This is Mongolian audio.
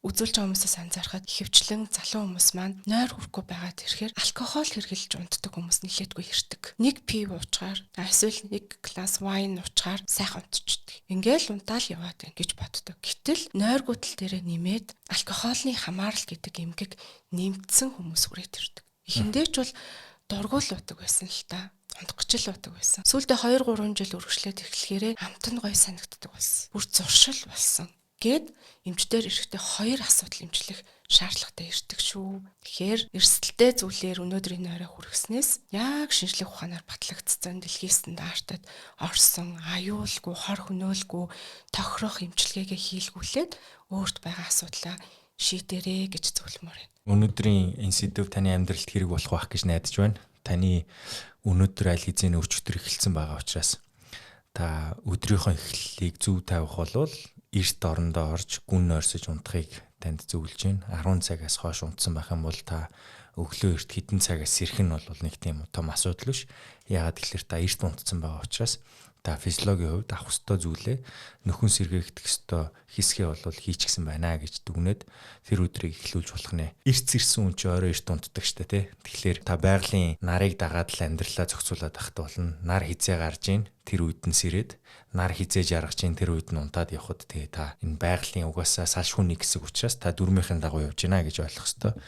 үзүүлж байгаа хүмүүсээс анзаархад ихэвчлэн залуу хүмүүс маань нойр хүрэхгүй байгаад ирэхээр алкогол хэрглэж унтдаг хүмүүс нэлээдгүй ирдэг. Нэг пив уучгаар эсвэл нэг глас вайн уучгаар сайхан унтчихдаг. Ингээл унтаал яваад байна гэж боддог. Гэтэл нойр гутал дээрээ нэмээд алкоголны хамаарал гэдэг эмгэг нэмэгдсэн хүмүүс хүрээд ирдэг. Эхэндээ ч бол дургуулдаг байсан л та. Унтах гэж л байдаг байсан. Сүүлдээ 2-3 жил үргэлжлээд эхлэхээрээ амт нь гоё санагддаг болсон. Бүр зуршил болсон. Гэт эмчтэр эрэхтэй 2 асуудал эмчлэх шаардлагатай ирдэг шүү. Тэгэхээр эрсдэлтэй зүйлээр өнөөдрийн нойроо хүргэснээс яг шинжлэх ухаанаар батлагдсан дэлхийн стандартад орсон аюулгүй, хор хөнөөлгүй тохирох эмчилгээгээ хийлгүүлээд өөрт байгаа асуудлаа шийдэрэй гэж зөвлөмөр байна. Өнөөдрийн энэ сэдв таны амьдралд хэрэг болох байх гэж найдаж байна. Таны өнөөдөр аль хэзээ өчигдөр эхэлсэн байгаа учраас та өдрийнхөө эхлэлийг зөв тавих болвол эрт орондоо орж гүн нойрсож унтахыг танд зөвлөж байна. 10 цагаас хойш унтсан байх юм бол та өглөө эрт хэдэн цагаас сэрэх нь бол нэг тийм том асуудал биш. Яагаад гэвэл та эрт унтсан байгаа учраас та физиологийн хувьд авах ёстой зүйлээ нөхөн сэргээгдэх ёстой хэсгээ бол хийчихсэн байна гэж дүгнээд тэр өдрийг эхлүүлж болох нэ. Эрт зэрсэн хүн чи орой эрт унтдаг штэ тий. Тэгэхээр та байгалийн нарыг дагаад л амьдралаа зохицуулаад ахт болно. Нар хизээ гарж ийн тэр үед нь сэрээд нар хизээ жаргаж ийн тэр үед нь унтаад явхад тэгээ та энэ байгалийн угаасаа салшгүй нэг хэсэг учраас та дүрмийнхэн дагуу явж гинэ гэж ойлгох ёстой.